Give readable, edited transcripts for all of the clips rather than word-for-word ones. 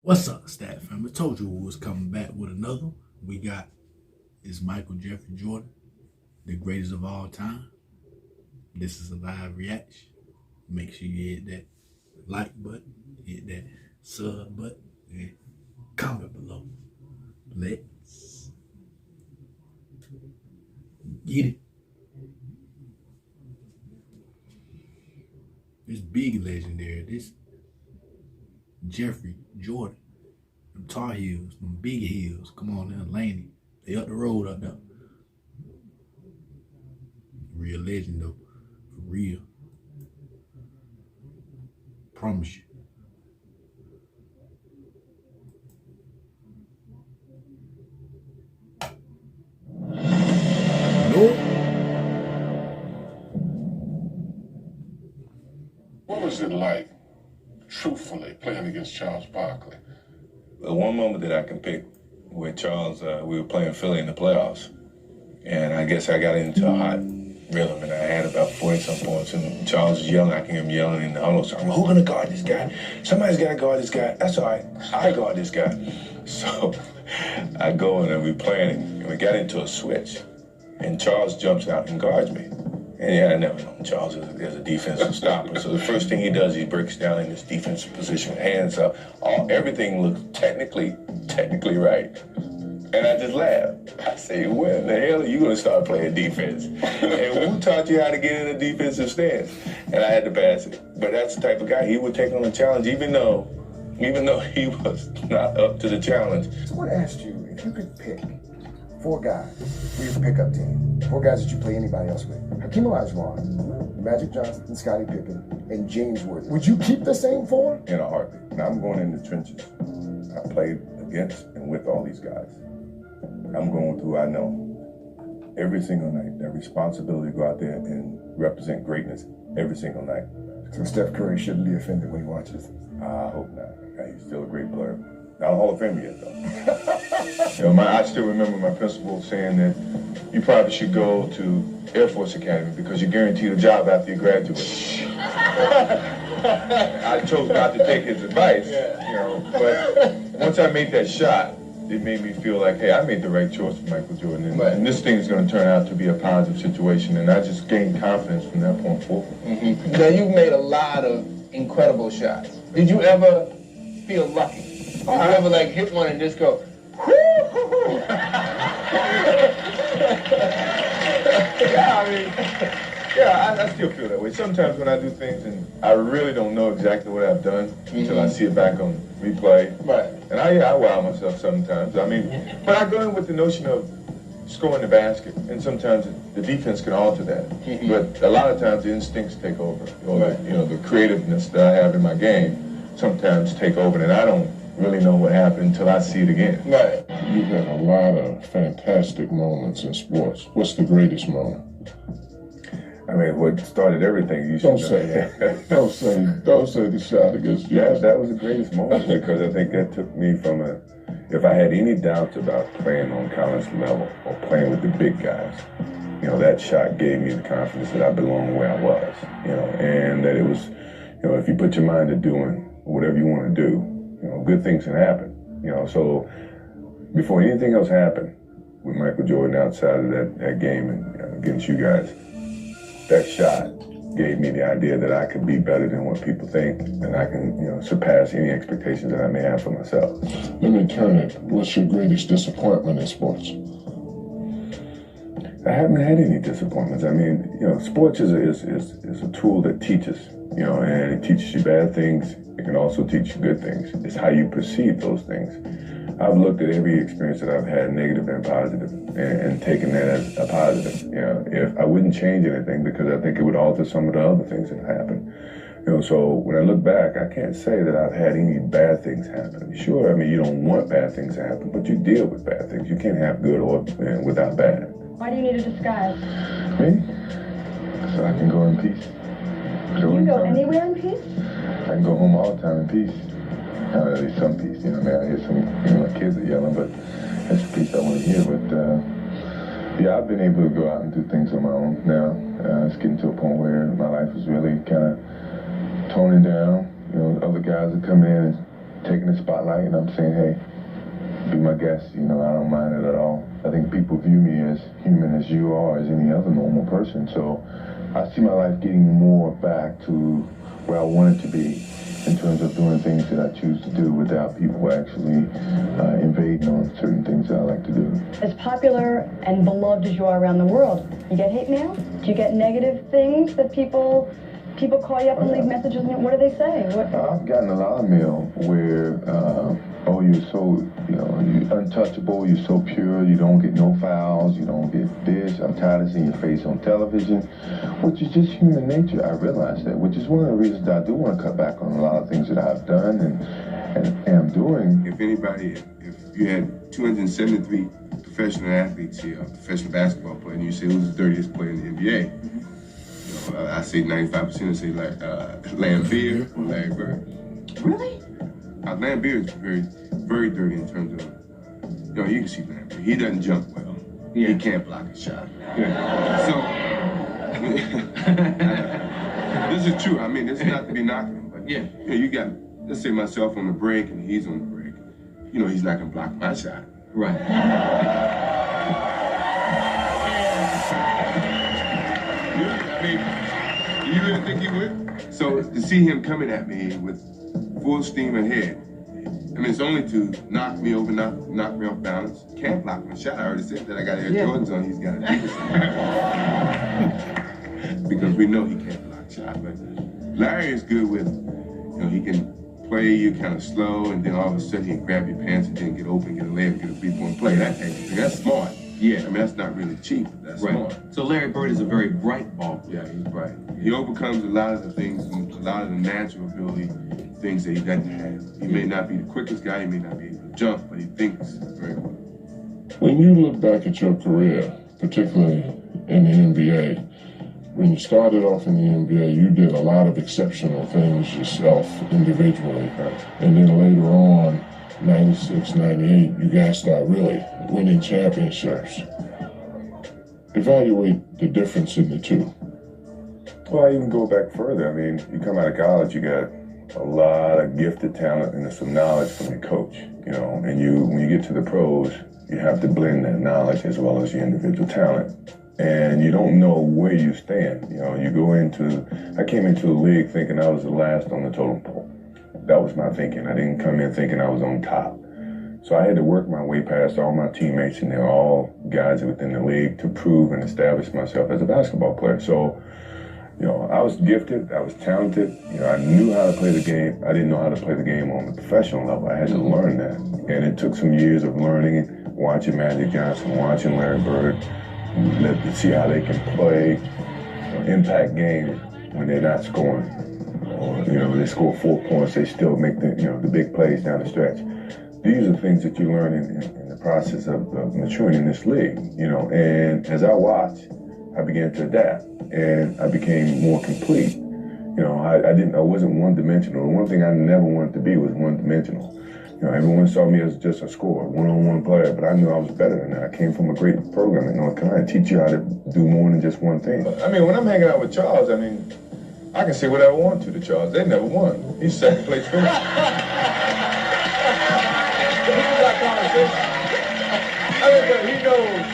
What's up, Stat Family? Told you we was coming back with another. We got is Michael Jeffrey Jordan, the greatest of all time. This is a live reaction. Make sure you hit that like button, hit that sub button, and comment below. Let's get it. This big legendary, this Jeffrey Jordan. Them Tar Heels, them big hills. Come on now, Laney. They up the road up there. Real legend though. For real. Promise you. No. What was it like, truthfully, playing against Charles Barkley? The one moment that I can pick with Charles, we were playing Philly in the playoffs. And I guess I got into a hot rhythm, and I had about 40-some points. And Charles was yelling. I can hear him yelling in the huddle. So I'm like, who's going to guard this guy? Somebody's got to guard this guy. That's all right. I guard this guy. So I go and we playing, and we got into a switch. And Charles jumps out and guards me. And yeah, I never known Charles is a defensive stopper. So the first thing he does, he breaks down in this defensive position, hands up. Everything looks technically right. And I just laughed. I say, when the hell are you going to start playing defense? And who taught you how to get in a defensive stance? And I had to pass it. But that's the type of guy, he would take on a challenge, even though he was not up to the challenge. Someone asked you if you could pick 4 guys for your pickup team, 4 guys that you play anybody else with. Hakeem Olajuwon, Magic Johnson, Scottie Pippen, and James Worthy. Would you keep the same 4? In a heartbeat. Now I'm going in the trenches. I played against and with all these guys. I'm going with who I know every single night. That responsibility to go out there and represent greatness every single night. So Steph Curry shouldn't be offended when he watches. I hope not. He's still a great player. Not a Hall of Fame yet, though. I still remember my principal saying that you probably should go to Air Force Academy because you're guaranteed a job after you graduate. I chose not to take his advice, but once I made that shot, it made me feel like, hey, I made the right choice for Michael Jordan, and this thing is going to turn out to be a positive situation, and I just gained confidence from that point forward. Mm-hmm. Now, you've made a lot of incredible shots. Did you ever feel lucky? Did you ever, like, hit one and just go, whoo-hoo-hoo? I still feel that way. Sometimes when I do things and I really don't know exactly what I've done until I see it back on replay. Right. And I wow myself sometimes. I mean, but I go in with the notion of scoring the basket, and sometimes the defense can alter that. But a lot of times the instincts take over, or the creativeness that I have in my game sometimes take over, and I don't really know what happened until I see it again. Right. You've had a lot of fantastic moments in sports. What's the greatest moment? I mean, what started everything, you should Don't say that. Don't say the shot against you. Yeah, that was the greatest moment because I think that took me from if I had any doubts about playing on college level or playing with the big guys, that shot gave me the confidence that I belonged where I was, and that it was, if you put your mind to doing whatever you want to do, good things can happen, so before anything else happened with Michael Jordan outside of that game and against you guys, that shot gave me the idea that I could be better than what people think, and I can, surpass any expectations that I may have for myself. Let me turn it. What's your greatest disappointment in sports? I haven't had any disappointments. I mean, sports is a tool that teaches, and it teaches you bad things. It can also teach you good things. It's how you perceive those things. I've looked at every experience that I've had, negative and positive, and taken that as a positive. If I wouldn't change anything because I think it would alter some of the other things that happened. So when I look back, I can't say that I've had any bad things happen. Sure, I mean, you don't want bad things to happen, but you deal with bad things. You can't have good or without bad. Why do you need a disguise? Me? So I can go in peace. Can you go anywhere in peace? I can go home all the time in peace. At least some peace, I hear some, my kids are yelling, but that's the peace I want to hear. But I've been able to go out and do things on my own now. It's getting to a point where my life is really kind of toning down. Other guys are coming in and taking the spotlight and I'm saying, hey, be my guest, I don't mind it at all. I think people view me as human as you are, as any other normal person. So I see my life getting more back to where I want it to be in terms of doing things that I choose to do without people actually invading on certain things that I like to do. As popular and beloved as you are around the world, you get hate mail? Do you get negative things that people call you up and leave messages? And what do they say? I've gotten a lot of mail where, you're so, you're untouchable, you're so pure, you don't get no fouls, you don't get this, I'm tired of seeing your face on television, which is just human nature. I realize that, which is one of the reasons that I do want to cut back on a lot of things that I've done and am doing. If you had 273 professional athletes here, professional basketball player, and you say who's the 30th player in the NBA, I say 95% say like Lambeer or Larry Bird. Really? Lambeer is very, very dirty in terms of, you can see Lambeer. He doesn't jump well. Yeah. He can't block a shot. Yeah. So, this is true. I mean, this is not to be knocking him, but you got, let's say myself on the break and he's on the break. He's not going to block my shot. Right. You really think he would? So to see him coming at me with full steam ahead, it's only to knock me over, knock me off balance. Can't block my shot. I already said that. I got Air Jordans on. He's got to do this. Because we know he can't block shot. But Larry is good with, he can play you kind of slow, and then all of a sudden he can grab your pants and then get open, get a layup, get a 3-point play. That's smart. Yeah, that's not really cheap. That's smart. So Larry Bird is a very bright ball player. Yeah, he's bright. He overcomes a lot of the things, a lot of the natural ability things that he doesn't have. He may not be the quickest guy, he may not be able to jump, but he thinks very well. When you look back at your career, particularly in the NBA, when you started off in the NBA, you did a lot of exceptional things yourself individually. And then later on, 96, 98, you guys start really winning championships. Evaluate the difference in the two. Well, I even go back further. You come out of college, you got a lot of gifted talent and some knowledge from your coach, and when you get to the pros, you have to blend that knowledge as well as your individual talent. And you don't know where you stand. I came into the league thinking I was the last on the totem pole. That was my thinking. I didn't come in thinking I was on top. So I had to work my way past all my teammates, and they're all guys within the league, to prove and establish myself as a basketball player. So, I was gifted, I was talented, I knew how to play the game. I didn't know how to play the game on the professional level. I had to learn that. And it took some years of learning, watching Magic Johnson, watching Larry Bird, to see how they can play impact games when they're not scoring. Or, they score 4 points, they still make the big plays down the stretch. These are things that you learn in the process of maturing in this league, and as I watched, I began to adapt, and I became more complete. I wasn't one-dimensional. The one thing I never wanted to be was one-dimensional. Everyone saw me as just a scorer, one-on-one player, but I knew I was better than that. I came from a great program in North Carolina. Teach you how to do more than just one thing. When I'm hanging out with Charles, I can say whatever I want to Charles. They never won. He's second place finish. But he knows.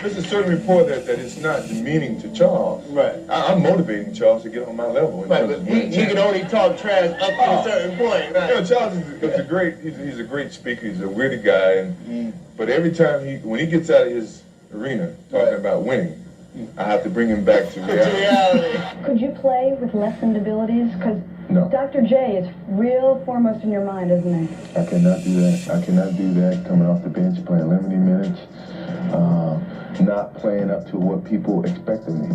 There's a certain rapport that it's not demeaning to Charles. Right. I'm motivating Charles to get on my level. Right, but he can only talk trash up to a certain point. Right. Charles is a great speaker. He's a witty guy, but every time when he gets out of his arena talking about winning, I have to bring him back to reality. Could you play with lessened abilities? Because No. Dr. J is real foremost in your mind, isn't he? I cannot do that. I cannot do that coming off the bench, playing limited minutes, not playing up to what people expect of me.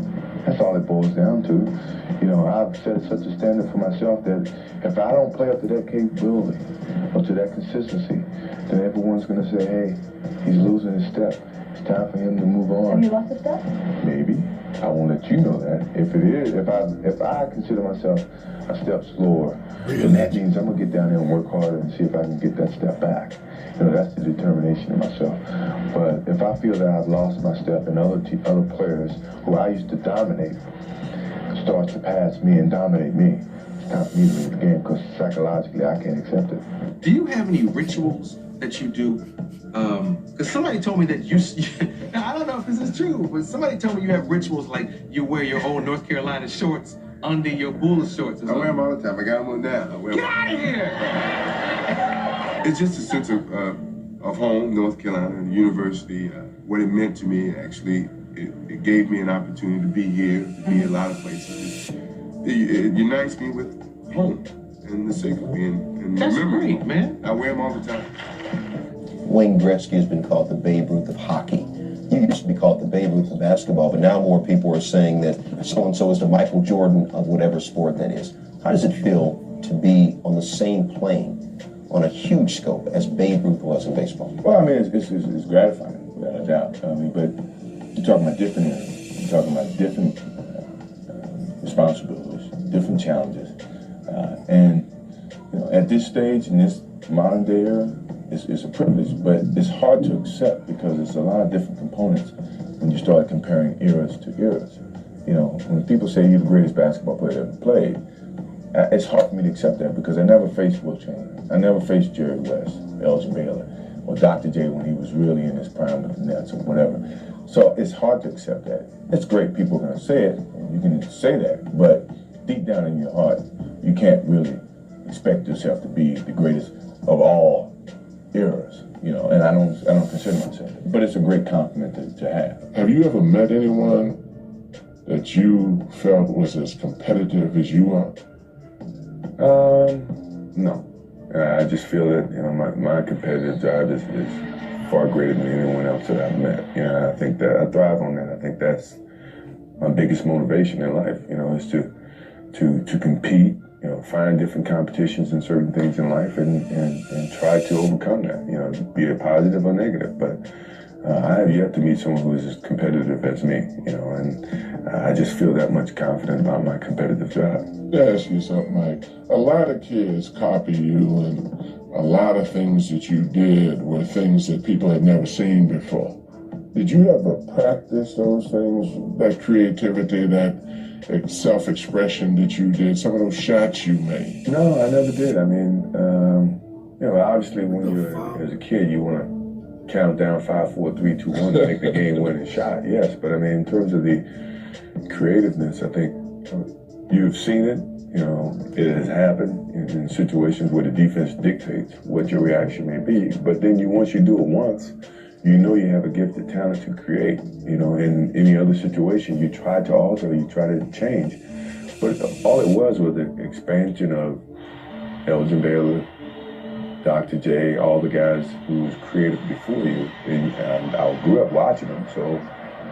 That's all it boils down to. I've set such a standard for myself that if I don't play up to that capability or to that consistency, then everyone's going to say, hey, he's losing his step. It's time for him to move on. Have you lost a step? Maybe. I won't let you know that. If it is, if I consider myself a step slower, then that means I'm going to get down there and work harder and see if I can get that step back. That's the determination of myself. But if I feel that I've lost my step and other players who I used to dominate start to pass me and dominate me, stop me to leave the game because psychologically I can't accept it. Do you have any rituals that you do? Because somebody told me that you, now I don't know if this is true, but somebody told me you have rituals like you wear your old North Carolina shorts under your Bulls shorts. I wear them all the time. I got them on now. Get out of here! It's just a sense of home, North Carolina, and the university. What it meant to me, actually, it gave me an opportunity to be here, to be a lot of places. It unites me with home and the sake of being. And That's memory. great, man. I wear them all the time. Wayne Gretzky has been called the Babe Ruth of hockey. You used to be called the Babe Ruth of basketball, but now more people are saying that so-and-so is the Michael Jordan of whatever sport that is. How does it feel to be on the same plane on a huge scope as Babe Ruth was in baseball? Well, I mean, it's gratifying, without a doubt. I mean, but you're talking about different areas. You're talking about different responsibilities, different challenges. And, you know, at this stage, in this modern day era, it's a privilege, but it's hard to accept because there's a lot of different components when you start comparing eras to eras. You know, when people say you're the greatest basketball player ever played, it's hard for me to accept that because I never faced Will Chamberlain. I never faced Jerry West, Elgin Baylor, or Dr. J when he was really in his prime with the Nets or whatever. So it's hard to accept that. It's great people are going to say it, and you can say that, but deep down in your heart, you can't really expect yourself to be the greatest of all eras, you know, and I don't consider myself. But it's a great compliment to have. Have you ever met anyone that you felt was as competitive as you are? No. I just feel that, you know, my competitive drive is far greater than anyone else that I've met. You know, I think that I thrive on that. I think that's my biggest motivation in life, you know, is to compete, you know, find different competitions in certain things in life and try to overcome that, you know, be it positive or negative. But I have yet to meet someone who is as competitive as me, you know, and I just feel that much confident about my competitive drive. Let me ask you something, Mike. A lot of kids copy you, and a lot of things that you did were things that people had never seen before. Did you ever practice those things, that creativity, that self-expression that you did, some of those shots you made? No, I never did. I mean, you know, obviously when you're as a kid, you want to count down 5, 4, 3, 2, 1 to make the game-winning shot. Yes, but I mean, in terms of the creativeness, I think you've seen it. You know, it has happened in situations where the defense dictates what your reaction may be. But then once you do it once, you know you have a gifted talent to create. You know, in any other situation, you try to alter, you try to change. But all it was the expansion of Elgin Baylor, Dr. J, all the guys who was creative before you. And I grew up watching them, so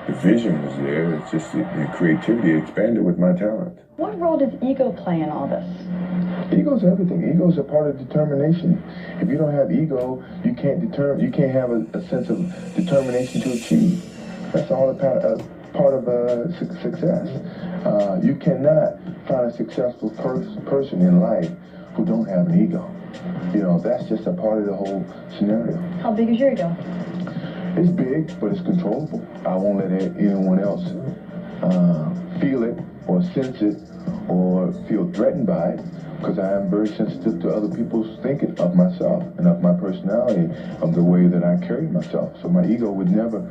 the vision was there. It's just the creativity expanded with my talent. What role does ego play in all this? Ego's everything. Ego's a part of determination. If you don't have ego, you can't have a sense of determination to achieve. That's all a part of success. You cannot find a successful person in life who don't have an ego. You know, that's just a part of the whole scenario. How big is your ego? It's big, but it's controllable. I won't let anyone else feel it or sense it or feel threatened by it, because I am very sensitive to other people's thinking of myself and of my personality, of the way that I carry myself. So my ego would never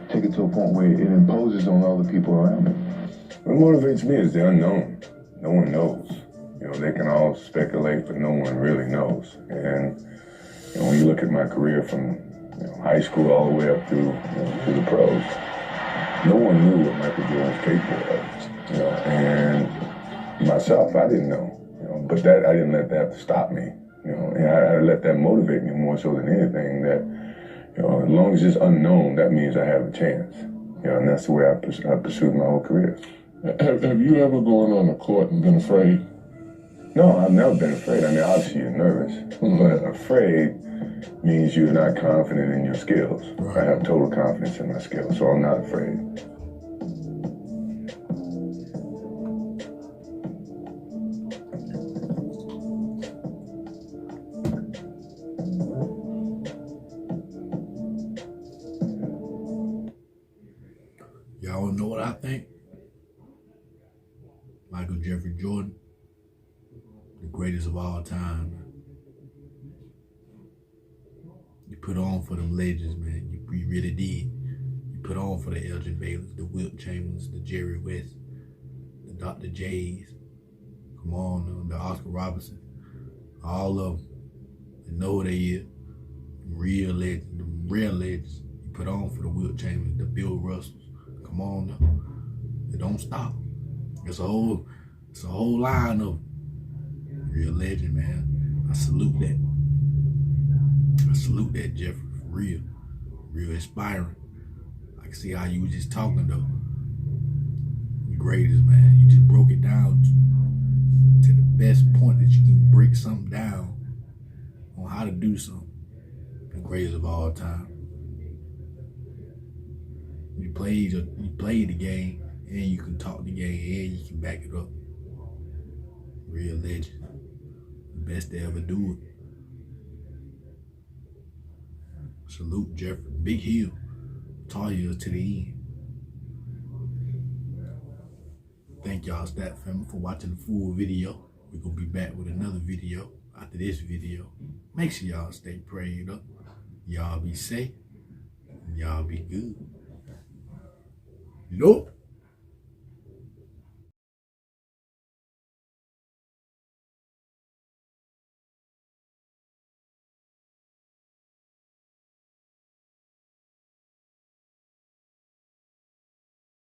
take it to a point where it imposes on other people around me. What motivates me is the unknown. No one knows. You know, they can all speculate, but no one really knows. And you know, when you look at my career from high school all the way up through to the pros, no one knew what Michael Jordan was capable of. You know, and myself, I didn't know. You know, but I didn't let that stop me. You know, and I let that motivate me more so than anything. That as long as it's unknown, that means I have a chance. You know, and that's the way I pursued my whole career. Have you ever gone on the court and been afraid? No, I've never been afraid. I mean, obviously you're nervous, but afraid means you're not confident in your skills. Right. I have total confidence in my skills, so I'm not afraid. Y'all wanna know what I think? Michael Jeffrey Jordan the greatest of all time. You put on for them legends, man. You really did. You put on for the Elgin Baylors, the Wilt Chamberlains, the Jerry West, the Dr. J's. Come on, the Oscar Robertson. All of them. They know who they is. Real legends, the real legends. You put on for the Wilt Chamberlains, the Bill Russells. Come on now. They don't stop. It's a whole line of real legend, man. I salute that. I salute that, Jeffrey, for real. Real inspiring. I can see how you were just talking, though. The greatest, man. You just broke it down to the best point that you can break something down on how to do something. The greatest of all time. You played the game, and you can talk the game, and you can back it up. Real legend. The best to ever do it. Salute, Jeffrey. Big Hill. Tar Heels to the end. Thank y'all, Stat Family, for watching the full video. We're going to be back with another video after this video. Make sure y'all stay prayed up. Y'all be safe. And y'all be good. You know?